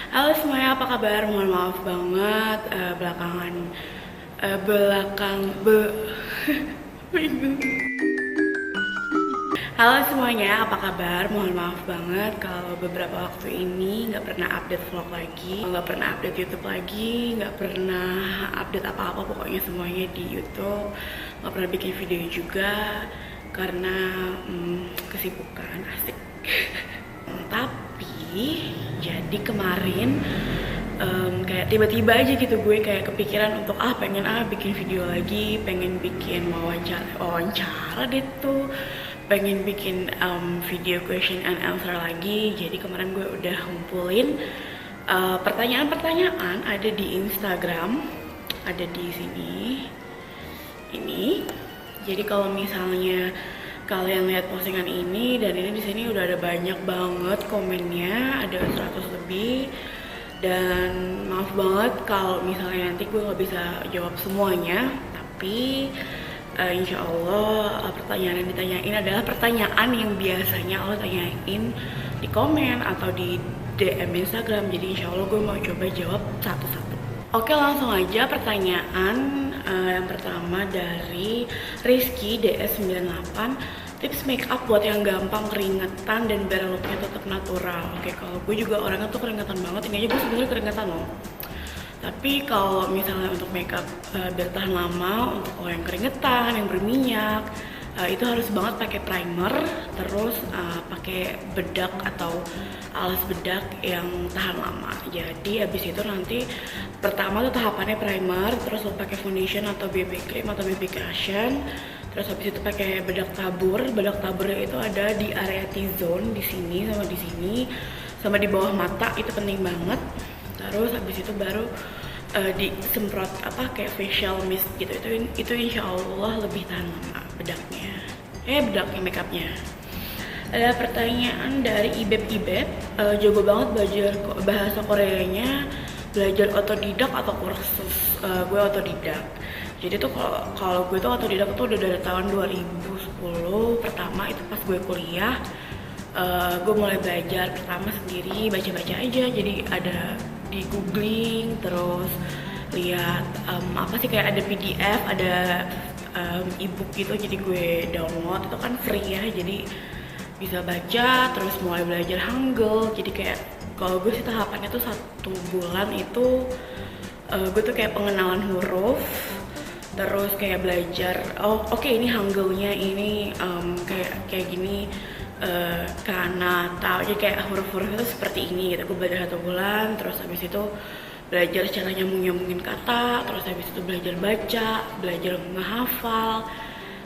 Halo semuanya, apa kabar? Mohon maaf banget belakang bingung. Halo semuanya, apa kabar? Mohon maaf banget kalau beberapa waktu ini nggak pernah update vlog lagi, nggak pernah update YouTube lagi, nggak pernah update apa-apa, pokoknya semuanya di YouTube. Nggak pernah bikin video juga karena kesibukan asik. Tapi jadi kemarin kayak tiba-tiba aja gitu gue kayak kepikiran untuk pengen bikin video lagi, pengen bikin wawancara deh tuh, pengen bikin video question and answer lagi. Jadi kemarin gue udah ngumpulin pertanyaan-pertanyaan ada di Instagram, ada di sini ini. Jadi kalau misalnya kalian lihat postingan ini dan ini di sini udah ada banyak banget komennya, ada 100 lebih. Dan maaf banget kalau misalnya nanti gue nggak bisa jawab semuanya, tapi insya Allah pertanyaan yang ditanyain adalah pertanyaan yang biasanya lo tanyain di komen atau di DM Instagram. Jadi insya Allah gue mau coba jawab satu-satu. Oke, langsung aja pertanyaan yang pertama dari Rizky DS98. Tips make up buat yang gampang keringetan dan biar looknya tetap natural. Oke, kalau gue juga orangnya tuh keringetan banget. Ini aja gue sebenarnya keringetan loh. Tapi kalau misalnya untuk make up biar tahan lama, untuk yang keringetan, yang berminyak, itu harus banget pakai primer, terus pakai bedak atau alas bedak yang tahan lama. Jadi abis itu nanti pertama tuh tahapannya primer, terus lo pakai foundation atau BB cream atau BB cushion, terus habis itu pakai bedak tabur. Bedak taburnya itu ada di area T-zone, di sini sama di sini, sama di bawah mata, itu penting banget. Terus habis itu baru disemprot kayak facial mist gitu. Itu insya Allah lebih tahan lama bedaknya. Bedaknya makeupnya. Ada pertanyaan dari Ibeb. Jago banget belajar bahasa Koreanya, belajar otodidak atau kursus? Gue otodidak. Jadi tuh kalau gue tuh otodidak tuh udah dari tahun 2010. Pertama itu pas gue kuliah, gue mulai belajar pertama sendiri, baca-baca aja. Jadi ada di googling, terus lihat kayak ada PDF, ada ebook gitu. Jadi gue download, itu kan free ya, jadi bisa baca. Terus mulai belajar Hangul. Jadi kayak kalau gue sih tahapannya tuh 1 bulan itu gue tuh kayak pengenalan huruf, terus kayak belajar ini Hangulnya ini kayak gini, kanata, jadi kayak huruf-huruf itu seperti ini gitu. Gue belajar 1 bulan, terus habis itu belajar cara nyambungin kata, terus habis itu belajar baca, belajar menghafal,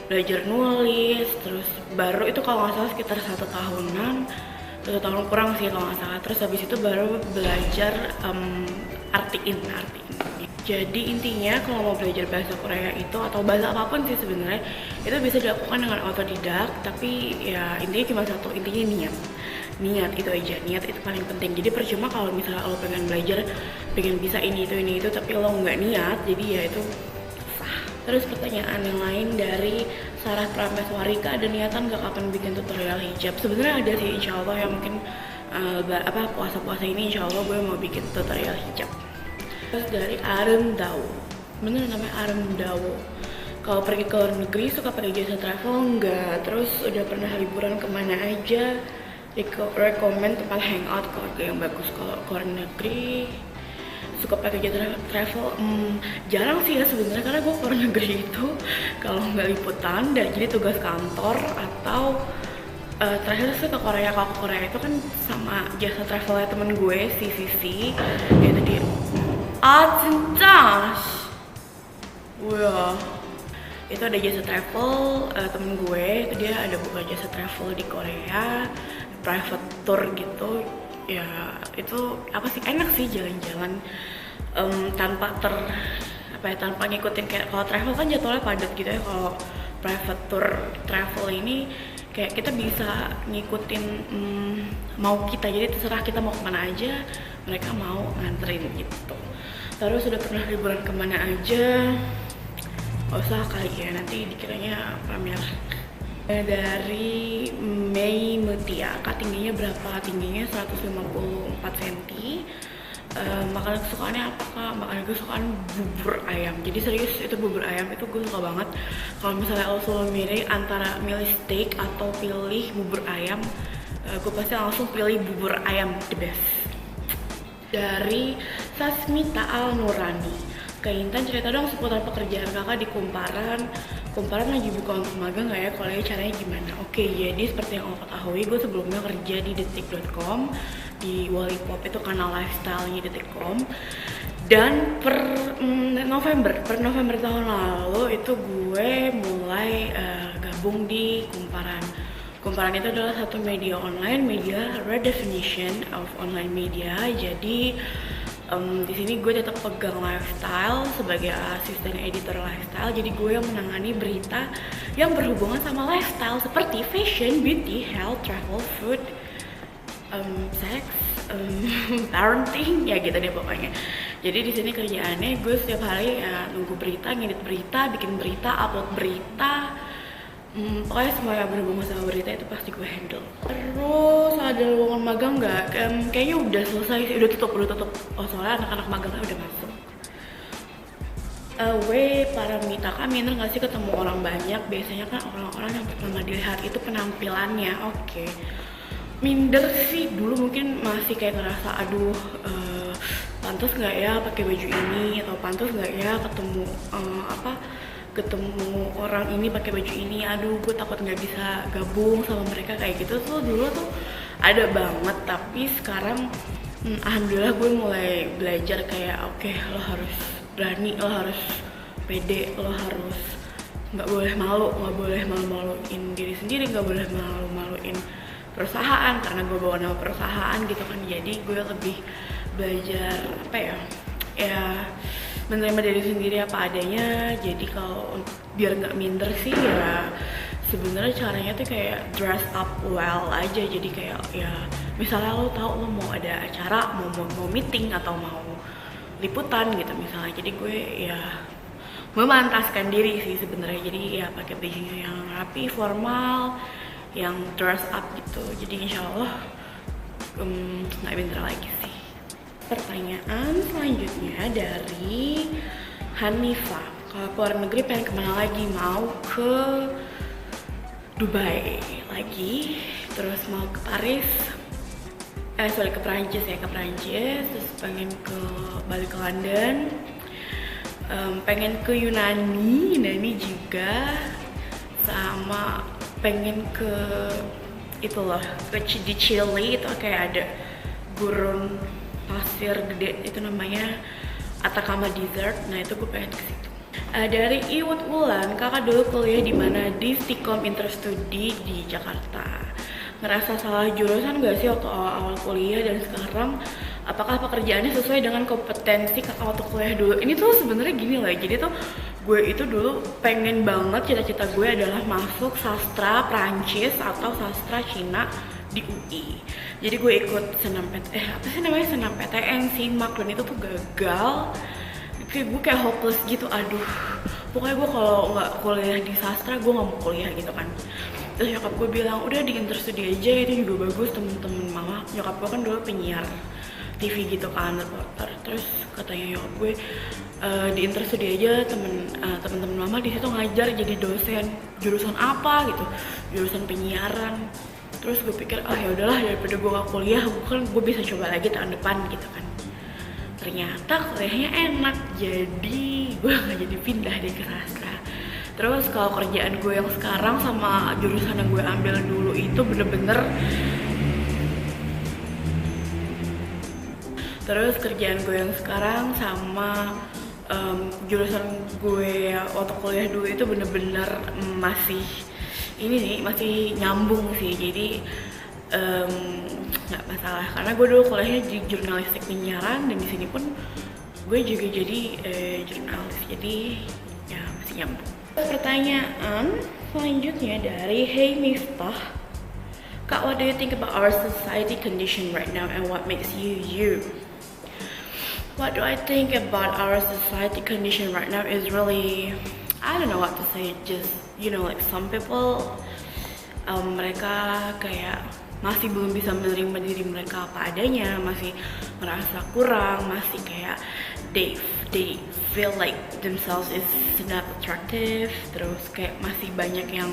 belajar nulis. Terus baru itu kalau nggak salah sekitar 1 tahunan, 1 tahun kurang sih kalau nggak salah. Terus habis itu baru belajar artiin. Jadi intinya kalau mau belajar bahasa Korea itu atau bahasa apapun sih sebenarnya itu bisa dilakukan dengan otodidak, tapi ya intinya cuma satu, intinya niat itu aja. Niat itu paling penting. Jadi percuma kalau misalnya lo pengen belajar, pengen bisa ini itu tapi lo nggak niat, jadi ya itu sah. Terus pertanyaan yang lain dari Sarah Prameswarika, ada niatan gak kapan bikin tutorial hijab? Sebenarnya ada sih, insya Allah ya, mungkin puasa-puasa ini insya Allah gue mau bikin tutorial hijab. Terus dari Aremdawo, bener namanya Aremdawo. Kalau pergi ke luar negeri suka pakai jasa travel enggak? Terus udah pernah liburan kemana aja? Rekomend tempat hangout keluarga yang bagus. Kalau ke luar negeri suka pakai jasa travel, jarang sih ya sebenarnya, karena gue ke luar negeri itu kalau nggak liputan dan jadi tugas kantor atau terakhir sih ke Korea. Kalau ke Korea itu kan sama jasa travelnya temen gue, si yaitu dia. Cinta. Wah, itu ada jasa travel temen gue, itu dia ada buka jasa travel di Korea, private tour gitu. Ya itu enak sih jalan-jalan tanpa tanpa ngikutin, kayak kalau travel kan jadwalnya padat gitu ya. Kalau private tour travel ini kayak kita bisa ngikutin mau kita, jadi terserah kita mau kemana aja, mereka mau nganterin gitu. Terus udah pernah liburan kemana aja? Gak usah kali ya, nanti dikiranya pamer. Dari Mei Mutia, Kak tingginya berapa? Tingginya 154 cm, makanan kesukaannya apa kak? Makanan kesukaan bubur ayam. Jadi serius itu bubur ayam itu gue suka banget. Kalau misalnya lo selalu milih steak atau pilih bubur ayam, gue pasti langsung pilih bubur ayam, the best. Dari Sasmita Al Nurani, Kak Intan cerita dong seputar pekerjaan kakak di Kumparan. Kumparan lagi buka untuk magang nggak ya? Kalau ya caranya gimana? Oke, jadi seperti yang lo ketahui, gue sebelumnya kerja di detik.com, di Wallipop itu kanal lifestyle-nya detik.com. Dan per November tahun lalu itu gue mulai gabung di Kumparan. Kumparan itu adalah satu media online, media redefinition of online media. Jadi di sini gue tetap pegang lifestyle sebagai asisten editor lifestyle. Jadi gue yang menangani berita yang berhubungan sama lifestyle seperti fashion, beauty, health, travel, food, sex, parenting, ya gitu deh pokoknya. Jadi di sini kerjaannya gue setiap hari nunggu berita, ngedit berita, bikin berita, upload berita. Pokoknya semua yang berhubungan sama berita itu pasti gue handle. Terus ada lowongan magang nggak? Kayaknya udah selesai sih, udah tutup. Oh soalnya anak-anak magangnya udah masuk. Para Mita, kak minder nggak sih ketemu orang banyak? Biasanya kan orang-orang yang pertama dilihat itu penampilannya. Oke. Minder sih dulu mungkin masih kayak ngerasa aduh pantas nggak ya pakai baju ini, atau pantas nggak ya ketemu orang ini pakai baju ini, aduh gue takut nggak bisa gabung sama mereka kayak gitu tuh dulu tuh ada banget. Tapi sekarang alhamdulillah gue mulai belajar kayak oke, lo harus berani, lo harus pede, lo harus nggak boleh malu-maluin diri sendiri, nggak boleh malu-maluin perusahaan karena gue bawa nama perusahaan gitu kan. Jadi gue lebih belajar ya menerima diri sendiri apa adanya. Jadi kalau biar nggak minder sih ya sebenarnya caranya tuh kayak dress up well aja. Jadi kayak ya misalnya lo tahu lo mau ada acara, mau meeting atau mau liputan gitu misalnya. Jadi gue ya memantaskan diri sih sebenarnya. Jadi ya pakai baju yang rapi, formal, yang dress up gitu. Jadi insya Allah nggak minder lagi sih. Pertanyaan selanjutnya dari Hanifa, kalau keluar negeri pengen kemana lagi? Mau ke Dubai lagi, terus mau ke Paris, ke Perancis ya, terus pengen balik ke London, pengen ke Yunani juga, sama pengen ke itu loh, di Chile itu kayak ada gurun pasir gede itu namanya Atacama Desert. Nah itu gue pengen ke situ. Dari Iwut Wulan, kakak dulu kuliah di mana? Di Stikom Interstudi di Jakarta. Ngerasa salah jurusan gak sih waktu awal kuliah, dan sekarang apakah pekerjaannya sesuai dengan kompetensi kakak waktu kuliah dulu? Ini tuh sebenarnya gini loh. Jadi tuh gue itu dulu pengen banget, cita-cita gue adalah masuk sastra Prancis atau sastra Cina di UI. Jadi gue ikut senam PTN SIMAK, dan itu tuh gagal. Kayak gue kayak hopeless gitu, aduh pokoknya gue kalau nggak kuliah di sastra gue nggak mau kuliah gitu kan. Terus nyokap gue bilang udah di Interstudi aja, itu juga bagus. Temen-temen mama, nyokap gue kan dulu penyiar TV gitu kan, reporter. Terus katanya nyokap gue di Interstudi aja, temen-temen mama di situ ngajar jadi dosen. Jurusan apa gitu? Jurusan penyiaran. Terus gue pikir ya udahlah, daripada gue gak kuliah, gue bisa coba lagi tahun depan gitu kan. Ternyata kuliahnya enak, jadi gue gak jadi pindah deh ke sastra. Terus kalau kerjaan gue yang sekarang sama jurusan yang gue ambil dulu itu bener-bener, terus kerjaan gue yang sekarang sama jurusan gue waktu kuliah dulu itu bener-bener masih nyambung sih. Jadi nggak masalah karena gue dulu kuliahnya di jurnalistik penyiaran, dan di sini pun gue juga jadi jurnalis, jadi ya masih nyambung. Pertanyaan selanjutnya dari Hey Miftah, Kak, what do you think about our society condition right now and what makes you you? What do I think about our society condition right now is really, I don't know what to say. Just like some people mereka kayak masih belum bisa menerima diri mereka apa adanya, masih merasa kurang, masih kayak they feel like themselves is not attractive, terus kayak masih banyak yang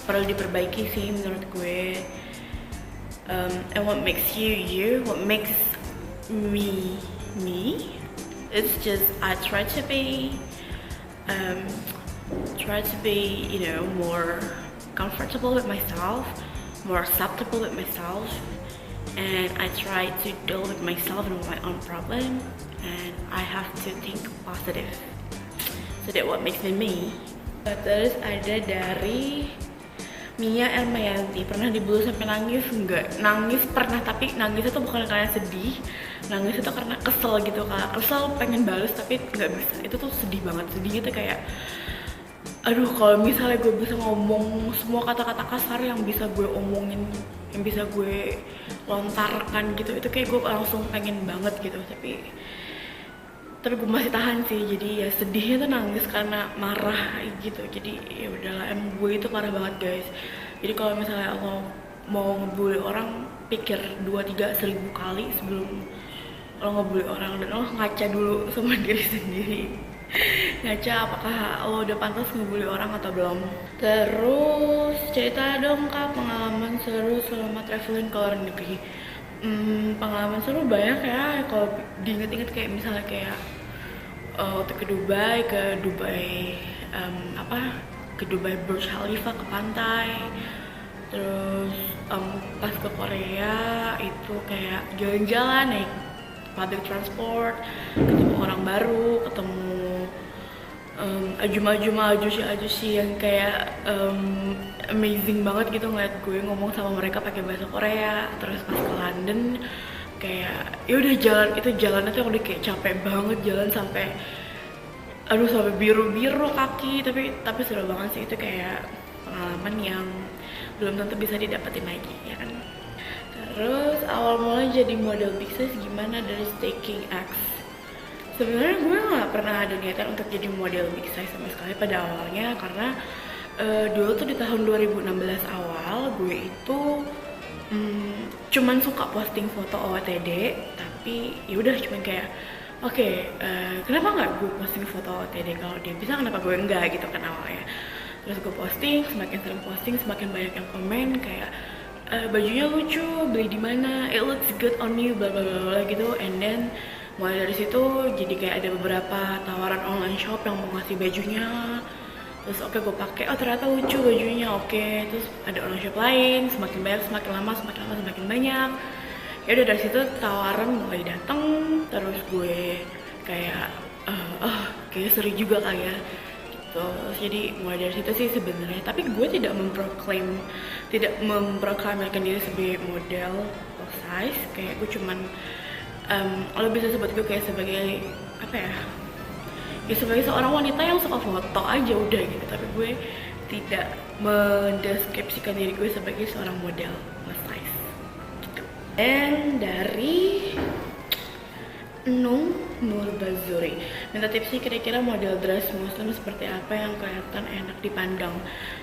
perlu diperbaiki sih menurut gue. And what makes you, what makes me, it's just I try to be you know, more comfortable with myself, more acceptable with myself, and I try to deal with myself and my own problem, and I have to think positive. So that what makes me. Terus ada dari Mia Elmayanti, pernah dibully sampai nangis? Enggak, nangis pernah, tapi nangis itu bukan karena sedih, nangis itu karena kesel gitu, kalau kesel pengen balas tapi nggak bisa. Itu tuh sedih banget, sedihnya tuh kayak aduh, kalau misalnya gue bisa ngomong semua kata-kata kasar yang bisa gue omongin, yang bisa gue lontarkan gitu, itu kayak gue langsung pengen banget gitu, tapi gue masih tahan sih. Jadi ya sedihnya tuh nangis karena marah gitu. Jadi ya udahlah, emang gue itu parah banget guys. Jadi kalau misalnya lo mau ngebully orang, pikir 2-3 1000 kali sebelum lo ngebully orang, dan lo ngaca dulu sama diri sendiri, ngaca apakah lo udah pantas ngebully orang atau belum. Terus cerita dong Kak pengalaman seru selama traveling ke luar negeri. Pengalaman seru banyak ya, kalau diinget-inget kayak misalnya kayak waktu ke Dubai ke Dubai Burj Khalifa, ke pantai. Terus pas ke Korea itu kayak jalan-jalan, naik public transport, ketemu orang baru, ketemu ajusi yang kayak amazing banget gitu ngeliat gue ngomong sama mereka pakai bahasa Korea. Terus pas ke London kayak ya udah jalannya tuh udah kayak capek banget, jalan sampai biru kaki, tapi seru banget sih. Itu kayak pengalaman yang belum tentu bisa didapetin lagi ya kan. Terus awal mulai jadi model big size gimana dari Staking X? Sebenarnya gue nggak pernah ada niatan untuk jadi model big size sama sekali pada awalnya, karena dulu tuh di tahun 2016 awal gue itu cuman suka posting foto OOTD, tapi yaudah cuman kayak oke, kenapa nggak gue posting foto OOTD, kalau dia bisa kenapa gue enggak gitu kan awalnya. Terus gue posting, semakin sering posting semakin banyak yang komen kayak bajunya lucu, beli di mana, it looks good on you, bla bla bla gitu. And then mulai dari situ jadi kayak ada beberapa tawaran online shop yang mau ngasih bajunya. Terus oke, gue pakai, oh ternyata lucu bajunya, oke. Terus ada online shop lain, semakin banyak, semakin lama semakin banyak. Ya udah dari situ tawaran mulai datang. Terus gue kayak kayak seru juga kali ya gitu. Terus jadi mulai dari situ sih sebenarnya, tapi gue tidak memproklamirkan diri sebagai model plus size. Kayak gue cuman lo bisa sebut gue kayak sebagai apa ya, sebagai seorang wanita yang suka foto aja udah gitu. Tapi gue tidak mendeskripsikan diri gue sebagai seorang model plus size gitu. Dan dari Nurbazuri, minta tipsnya kira-kira model dress muslim seperti apa yang kelihatan enak dipandang.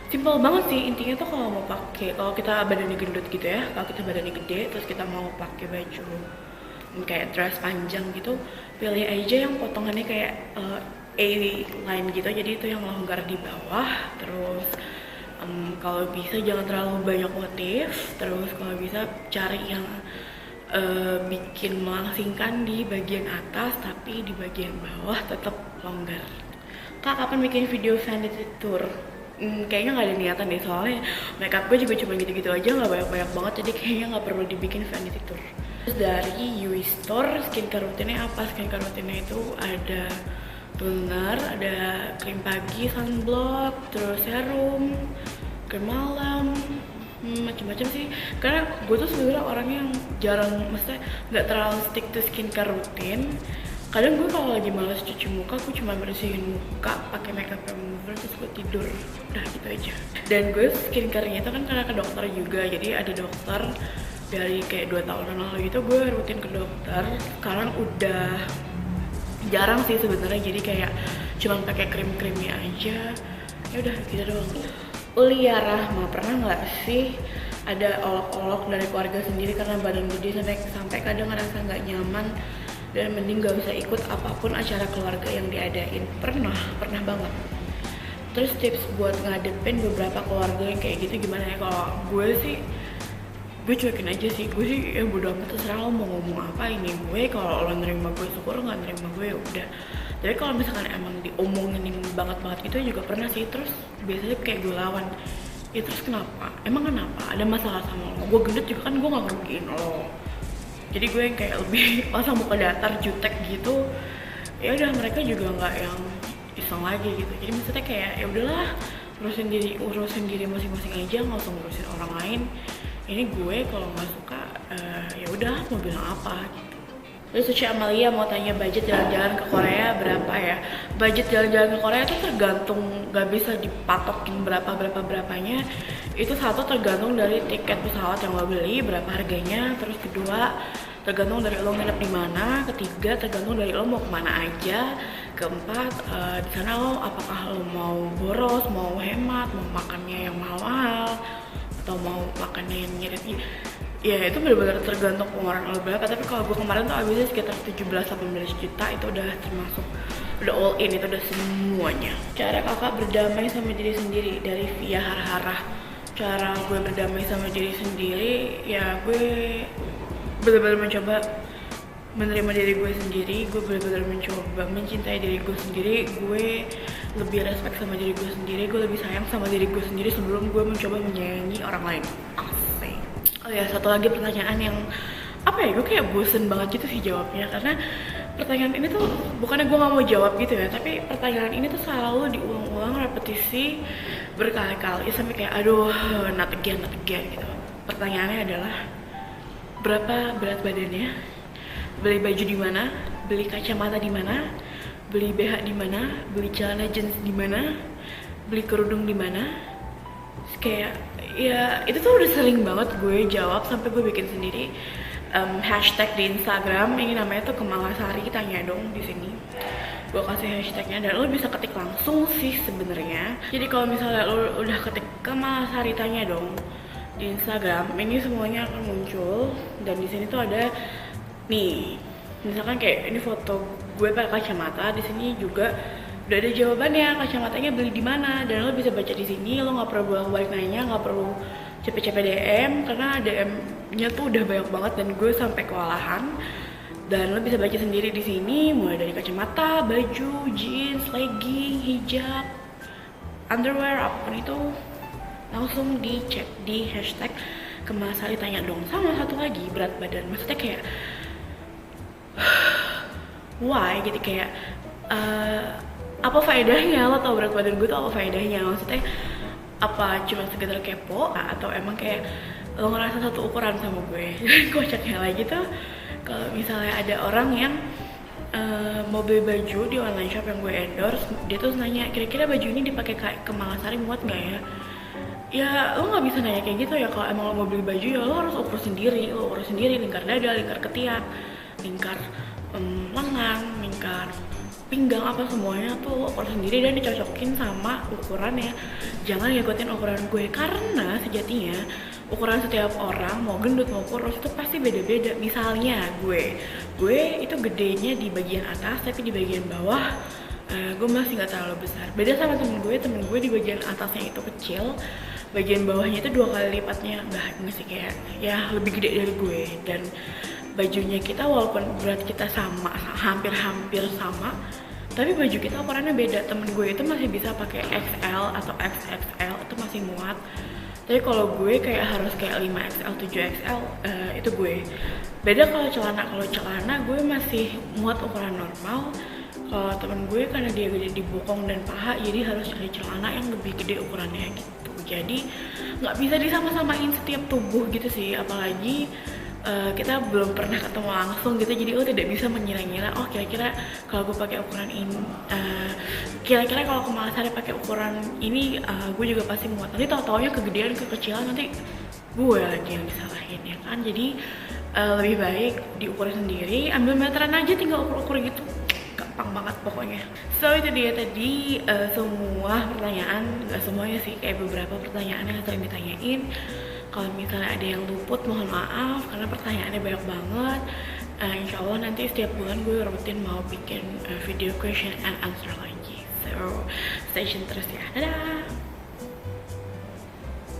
Simple banget sih, intinya tuh kalau kita badannya gendut gitu ya, kalau kita badannya gede terus kita mau pakai baju kayak dress panjang gitu, pilih aja yang potongannya kayak A-line gitu, jadi itu yang longgar di bawah. Terus kalau bisa jangan terlalu banyak motif. Terus kalau bisa cari yang bikin melangsingkan di bagian atas, tapi di bagian bawah tetap longgar. Kak, kapan bikin video vanity tour? Kayaknya nggak ada niatan deh, soalnya makeup gue juga cuma gitu-gitu aja, nggak banyak banget, jadi kayaknya nggak perlu dibikin vanity tour. Terus dari Yui Store, skincare rutinnya apa? Skincare rutinnya itu ada toner, ada krim pagi, sunblock, terus serum, krim malam, macam-macam sih. Karena gue tuh sebenarnya orang yang jarang, maksudnya nggak terlalu stick to skincare rutin. Kadang gue kalau lagi males cuci muka, gue cuma bersihin muka pakai makeup remover terus gue tidur, udah gitu aja. Dan gue skincare-nya itu kan karena ke dokter juga, jadi ada dokter dari kayak 2 tahun lalu gitu gue rutin ke dokter. Sekarang udah jarang sih sebenarnya, jadi kayak cuma pakai krim-krimnya aja. Ya udah gitu doang. Ulia Rahma, pernah nggak sih ada olok-olok dari keluarga sendiri karena badan gede sampai kadang ngerasa nggak nyaman dan mending gak usah ikut apapun acara keluarga yang diadain. Pernah banget. Terus tips buat ngadepin beberapa keluarga yang kayak gitu gimana ya? Kalau gue sih, gue cuekin aja sih. Gue sih ya bodo amat, terserah lo mau ngomong apa. Ini gue, kalau lo nerima gue syukur, nggak nerima gue ya udah. Tapi kalau misalkan emang diomongin banget gitu juga pernah sih. Terus biasanya kayak gue lawan, ya terus kenapa? Emang kenapa? Ada masalah sama lo? Gue gendut juga kan gue nggak ngerugiin lo. Jadi gue yang kayak lebih pasang muka datar, jutek gitu. Ya udah, mereka juga nggak yang iseng lagi gitu. Jadi maksudnya kayak ya udahlah, urusin diri masing-masing aja, nggak usah ngurusin orang lain. Ini gue kalau nggak suka ya udah, mau bilang apa gitu. Terus Suci Amalia mau tanya budget jalan-jalan ke Korea berapa ya? Budget jalan-jalan ke Korea itu tergantung, gak bisa dipatokin berapanya. Itu satu tergantung dari tiket pesawat yang lo beli, berapa harganya. Terus kedua tergantung dari lo nginep di mana. Ketiga tergantung dari lo mau kemana aja. Keempat di sana lo apakah lo mau boros, mau hemat, mau makannya yang mahal-mahal, atau mau makannya yang ngirit. Ya itu benar-benar tergantung pengeluaran lo berapa. Tapi kalau gue kemarin tuh habisnya sekitar 17-18 juta. Itu udah termasuk, udah all in, itu udah semuanya. Cara kakak berdamai sama diri sendiri dari Via Harhara. Cara gue berdamai sama diri sendiri, ya gue benar-benar mencoba menerima diri gue sendiri. Gue benar-benar mencoba mencintai diri gue sendiri. Gue lebih respect sama diri gue sendiri. Gue lebih sayang sama diri gue sendiri sebelum gue mencoba menyayangi orang lain. Oh ya, satu lagi pertanyaan yang apa ya, gue kayak bosen banget gitu sih jawabnya. Karena pertanyaan ini tuh bukannya gue gak mau jawab gitu ya, tapi pertanyaan ini tuh selalu diulang-ulang, repetisi berkali-kali sampai kayak aduh, not again gitu. Pertanyaannya adalah berapa berat badannya, beli baju di mana, beli kacamata di mana, beli BH di mana, beli celana jeans di mana, beli kerudung di mana. Kayak ya itu tuh udah sering banget gue jawab sampai gue bikin sendiri hashtag di Instagram. Ini namanya tuh Kemalasari Tanya Dong. Di sini gue kasih hashtagnya dan lo bisa ketik langsung sih sebenarnya. Jadi kalau misalnya lo udah ketik Kemalasari Tanya Dong di Instagram, ini semuanya akan muncul. Dan di sini tuh ada nih, misalkan kayak ini foto gue pakai kacamata. Di sini juga udah ada jawabannya, kacamatanya beli di mana, dan lo bisa baca di sini. Lo nggak perlu bolak-balik nanya, nggak perlu cepet-cepet DM karena DM-nya tuh udah banyak banget dan gue sampai kewalahan. Dan lo bisa baca sendiri di sini, mulai dari kacamata, baju, jeans, legging, hijab, underwear, apapun itu langsung dicek di hashtag Kemalasari Tanya Dong. Sama satu lagi, berat badan. Maksudnya kayak why gitu, kayak apa faedahnya lo tau berat badan gue tuh, apa faedahnya? Maksudnya apa cuma sekedar kepo atau emang kayak lo ngerasa satu ukuran sama gue? Kocaknya lagi tuh kalau misalnya ada orang yang mau beli baju di online shop yang gue endorse, dia tuh nanya kira-kira baju ini dipakai Kemalasari muat nggak ya? Ya lo nggak bisa nanya kayak gitu ya. Kalau emang lo mau beli baju ya lo harus ukur sendiri. Lo ukur sendiri lingkar dada, lingkar ketiak, lingkar lengan, lingkar pinggang, apa semuanya tuh lo ukur sendiri dan dicocokin sama ukurannya. Jangan ngikutin ukuran gue karena sejatinya ukuran setiap orang mau gendut mau kurus itu pasti beda-beda. Misalnya gue itu gedenya di bagian atas tapi di bagian bawah gue masih nggak terlalu besar. Beda sama temen gue di bagian atasnya itu kecil, bagian bawahnya itu 2 kali lipatnya. Nggak sih, kayak ya lebih gede dari gue. Dan bajunya kita walaupun berat kita sama, hampir sama, tapi baju kita ukurannya beda. Temen gue itu masih bisa pakai XL atau XXL, itu masih muat. Tapi kalau gue kayak harus kayak 5XL, 7XL, itu gue. Beda kalau celana gue masih muat ukuran normal. Kalau temen gue karena dia gede di bokong dan paha, jadi harus cari celana yang lebih gede ukurannya gitu. Jadi nggak bisa disama-samain setiap tubuh gitu sih, apalagi kita belum pernah ketemu langsung gitu. Jadi lo tidak bisa mengira-ngira, oh kira-kira kalau gue pakai ukuran ini, kira-kira kalau Kemalasari pakai ukuran ini, gue juga pasti muat. Nanti tau-taunya kegedean, kekecilan, nanti gue lagi yang disalahin ya kan. Jadi lebih baik diukur sendiri, ambil meteran aja, tinggal ukur-ukur gitu, gampang banget pokoknya. So itu dia tadi semua pertanyaan, nggak semuanya sih, kayak beberapa pertanyaan yang sering ditanyain Kalau misalnya ada yang luput mohon maaf karena pertanyaannya banyak banget. Insya Allah nanti setiap bulan gue rutin mau bikin video question and answer lagi. So stay tune terus ya. Dadah.